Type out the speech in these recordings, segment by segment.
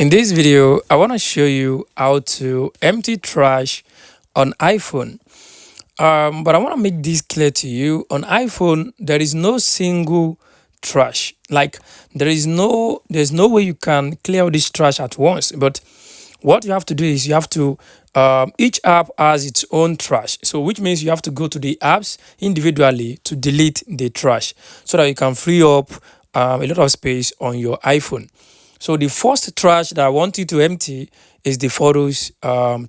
In this video, I want to show you how to empty trash on iPhone. But I want to make this clear to you. On iPhone, there is no single trash. Like there's no way you can clear all this trash at once. But what you have to do is you have to each app has its own trash. So which means you have to go to the apps individually to delete the trash so that you can free up a lot of space on your iPhone. So the first trash that I want you to empty is the photos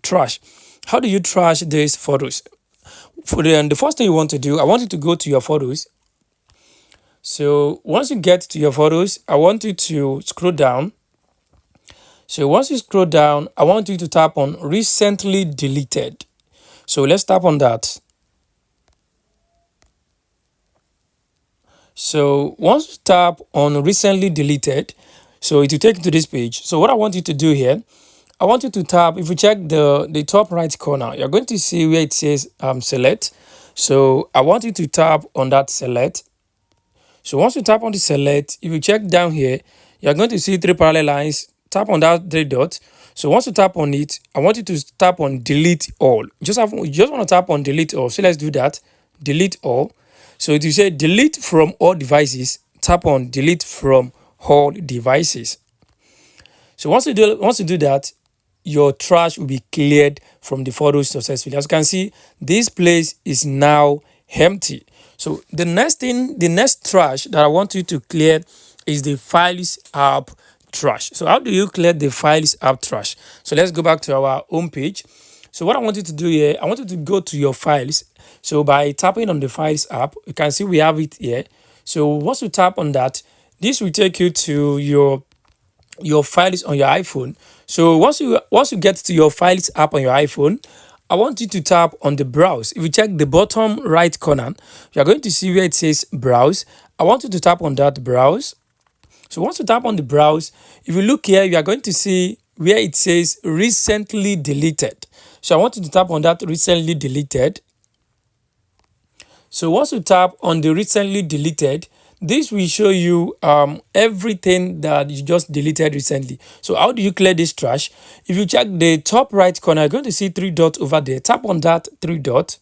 trash. How do you trash these photos? The first thing you want to do, I want you to go to your photos. So once you get to your photos, I want you to scroll down. So once you scroll down, I want you to tap on recently deleted. So let's tap on that. So once you tap on recently deleted, so it will take you to this page. So what I want you to do here, I want you to tap, if you check the top right corner, you're going to see where it says select. So I want you to tap on that select. So once you tap on the select, if you check down here, you're going to see three parallel lines. Tap on that three dots. So once you tap on it, I want you to tap on delete all. You just want to tap on delete all. So let's do that. Delete all. So it will say delete from all devices. Tap on delete from all devices. So once you do that, your trash will be cleared from the photos successfully. As you can see, this place is now empty. So the next trash that I want you to clear is the files app trash. So how do you clear the files app trash? So let's go back to our home page. So what I want you to do here, I want you to go to your files. So by tapping on the files app, you can see we have it here. So once you tap on that, this will take you to your files on your iPhone. So once you get to your files app on your iPhone, I want you to tap on the browse. If you check the bottom right corner, you're going to see where it says browse. I want you to tap on that browse. So once you tap on the browse, if you look here, you are going to see where it says recently deleted. So I want you to tap on that recently deleted. So once you tap on the recently deleted, this will show you everything that you just deleted recently. So how do you clear this trash? If you check the top right corner, you're going to see three dots over there. Tap on that three dot.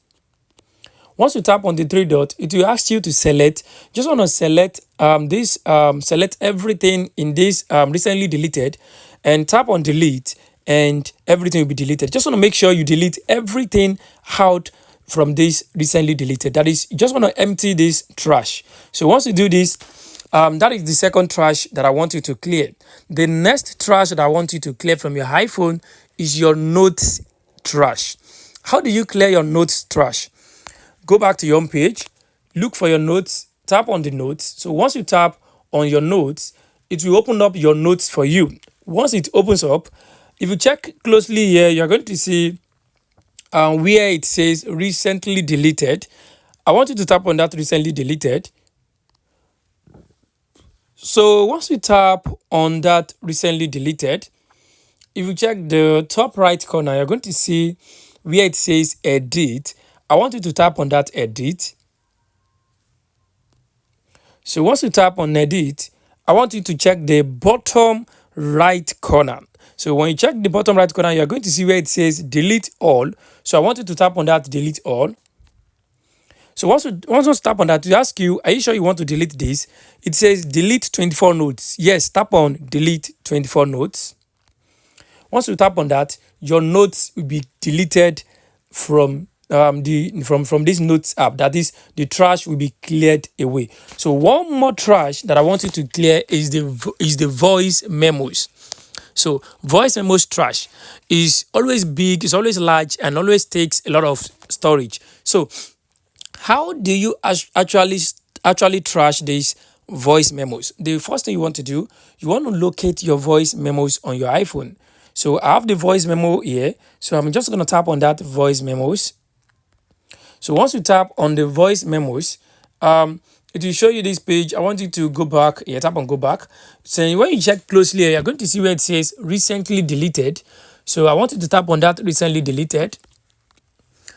Once you tap on the three dot, it will ask you to select. Just want to select select everything in this recently deleted, and tap on delete, and everything will be deleted. Just want to make sure you delete everything out from this recently deleted. That is, you just want to empty this trash. So once you do this, that is the second trash that I want you to clear. The next trash that I want you to clear from your iPhone is your notes trash. How do you clear your notes trash? Go back to your home page, look for your notes, tap on the notes. So once you tap on your notes, it will open up your notes for you. Once it opens up, if you check closely here, you're going to see where it says recently deleted. I want you to tap on that recently deleted. So once you tap on that recently deleted, if you check the top right corner, you're going to see where it says edit. I want you to tap on that edit. So once you tap on edit, I want you to check the bottom right corner. So when you check the bottom right corner, you're going to see where it says delete all. So I want you to tap on that delete all. So once you tap on that, to ask you, are you sure you want to delete this? It says delete 24 notes. Yes, tap on delete 24 notes. Once you tap on that, your notes will be deleted from from this notes app. That is, the trash will be cleared away. So one more trash that I want you to clear is the voice memos. So voice memos trash is always big, it's always large, and always takes a lot of storage. So how do you actually trash these voice memos? The first thing you want to do, you want to locate your voice memos on your iPhone. So I have the voice memo here. So I'm just going to tap on that voice memos. So once you tap on the voice memos, it will show you this page. I want you to go back. Yeah, tap on go back. So when you check closely, you're going to see where it says recently deleted. So I want you to tap on that recently deleted.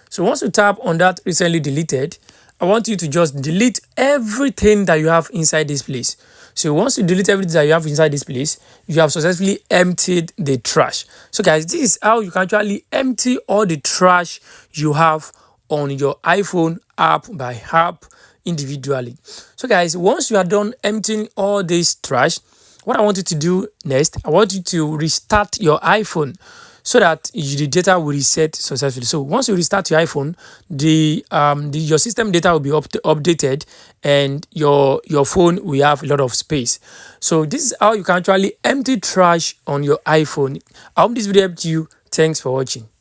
So once you tap on that recently deleted, I want you to just delete everything that you have inside this place. So once you delete everything that you have inside this place, you have successfully emptied the trash. So guys, this is how you can actually empty all the trash you have on your iPhone app by app individually. So guys, once you are done emptying all this trash, what I want you to do next, I want you to restart your iPhone so that the data will reset successfully. So once you restart your iPhone, your system data will be updated, and your phone will have a lot of space. So this is how you can actually empty trash on your iPhone. I hope this video helped you. Thanks for watching.